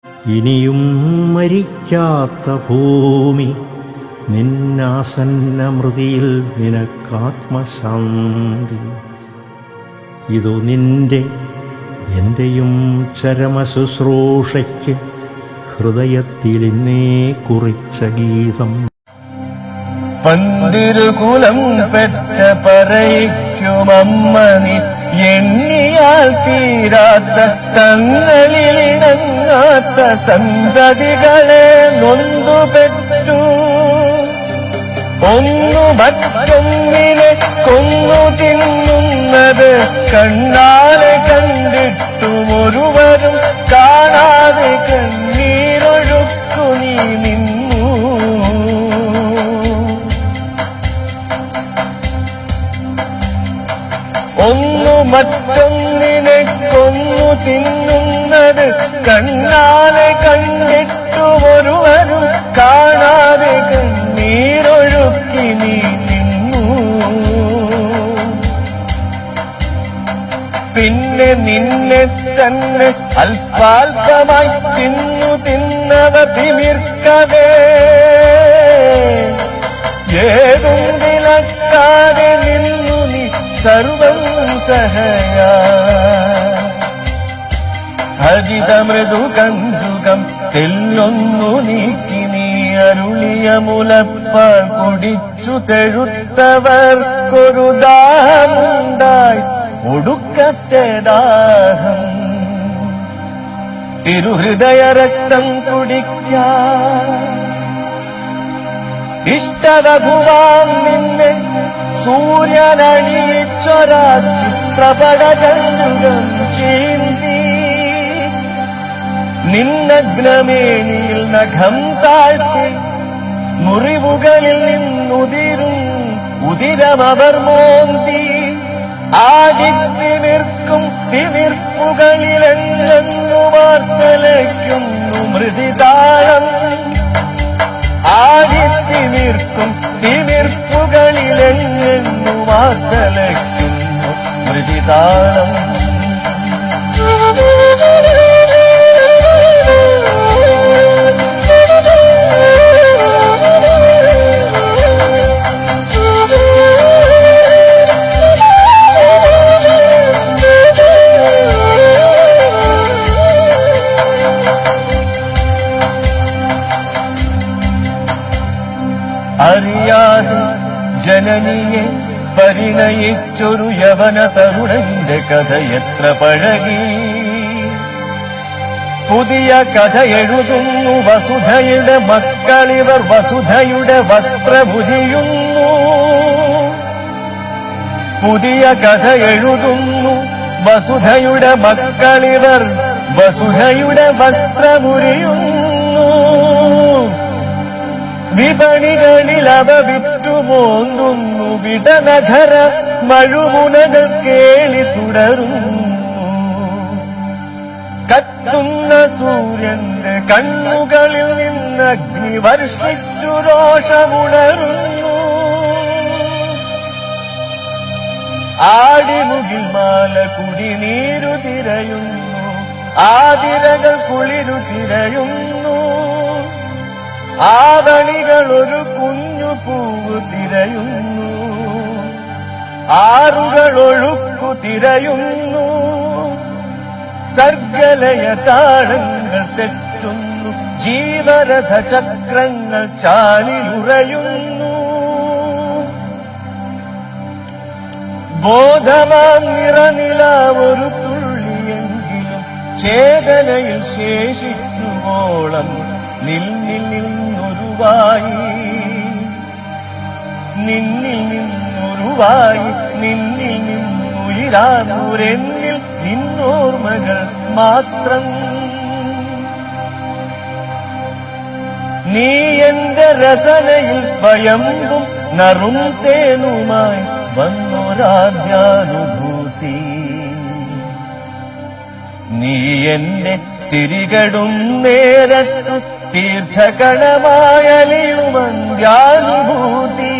ഇനിയും മരിക്കാത്ത ഭൂമി, നിന്നാസന്നമൃതിയിൽ നിനക്കാത്മശാന്തി. ഇതു നിന്റെ എൻ്റെയും ചരമശുശ്രൂഷയ്ക്ക് ഹൃദയത്തിലിന്നേ കുറിച്ച ഗീതം. പന്തിരുകുലം പെറ്റ പറയിക്കുമമ്മ നീ, എണ്ണിയാൽ തീരാത്ത തങ്ങളിലിണങ്ങാത്ത സന്തതികളെ നൊന്തുപെറ്റു. ഒന്നു മറ്റൊന്നിനെ കൊന്നു തിന്നുന്നത് കണ്ണാലെ കണ്ടിട്ടും ഒരുവരും കാണാതെ കണ്ണീരൊഴുക്കു നീ നിന്നു. ഒന്നു മറ്റൊന്നിനെ കൊന്നു തിന്നുന്നത് കണ്ണാലെ കണ്ടിട്ടും ഒരുവരും കാണാതെ കണ്ണീരൊഴുക്കി നീ നിന്നു. പിന്നെ നിന്നെ തന്നെ അല്പാൽപമായി തിന്നവ തിമിർക്കവേ, ഏതും വിലക്കാതെ നിന്നു നീ സർവം സഹയാ. ഹരിതമൃദു കഞ്ചുകം തെല്ലൊന്നു നീക്കി നീ അരുളിയ മുലപ്പാൽ കുടിച്ചു തെഴുത്തവർക്കൊരു ദാഹമുണ്ടായി, ഒടുക്കത്തെ ദാഹം. തിരുഹൃദയ രക്തം കുടിക്കാൻ ഇഷ്ടവധുവാം നിന്നെ സൂര്യനണിയിച്ചൊരാ ചിത്രപടകഞ്ചുകം ചീന്തി, നിന്നഗ്നമേനിയിൽ നഖം താഴ്ത്തി മുറിവുകളിൽ നിന്നുതിരും ഉതിരമവർ മോന്തി. ആദിത്തിമിർക്കും തിമിർപ്പുകളിലെങ്ങു വാർത്തലയ്ക്കുന്നു മൃതിതാളം. ആദിത്തിമിർക്കും തിമിർപ്പുകളിലെങ്ങു വാർത്തലയ്ക്കുന്നു മൃതിതാളം. അറിയാതെ ജനനിയെ പരിണയിച്ചൊരു യവന തരുണന്റെ കഥ എത്ര പഴകി. പുതിയ കഥ എഴുതുന്നു വസുധയുടെ മക്കളിവർ, വസുധയുടെ വസ്ത്രമുരിയുന്നു. പുതിയ കഥ എഴുതുന്നു വസുധയുടെ മക്കളിവർ, വസുധയുടെ വസ്ത്രമുരിയുന്നു. വിപണികളിൽ അവ വിറ്റുമോന്തുന്നു, വിടനഖര മഴുമുനകൾ കേളി തുടരുന്നു. കത്തുന്ന സൂര്യന്റെ കണ്ണുകളിൽ നിന്ന് അഗ്നി വർഷിച്ചു രോഷമുണരുന്നു. ആടിമുകിൽ മാല കുടിനീരു തിരയുന്നു, ആതിരകൾ കുളിരു തിരയുന്നു. ആവണികൾ ഒരു കുഞ്ഞു പൂവ് തിരയുന്നു, ആറുകൾ ഒഴുക്കു തിരയുന്നു. സർഗലയ താളങ്ങൾ തെറ്റുന്നു, ജീവരഥ ചക്രങ്ങൾ ചാലിലുറയുന്നു. ബോധമാം നിറനിലാവൊരു തുള്ളിയെങ്കിലും ചേതനയിൽ ശേഷിക്കുവോളം നിന്നിൽ നിന്നൊരുവായി, നിന്നിൽ നിന്നൊരുവായി, നിന്നിൽ നിന്നുയിരാനൂരെന്നിൽ നിന്നോർമ്മകൾ മാത്രം. നീ എന്റെ രസനയിൽ വയമ്പും നറും തേനുമായി വന്നൊരാദ്യാനുഭൂതി. നീ എന്നെ തിരികടും നേരത്തു തീർത്ഥകണമായലിയുമന്ത്യാനുഭൂതി.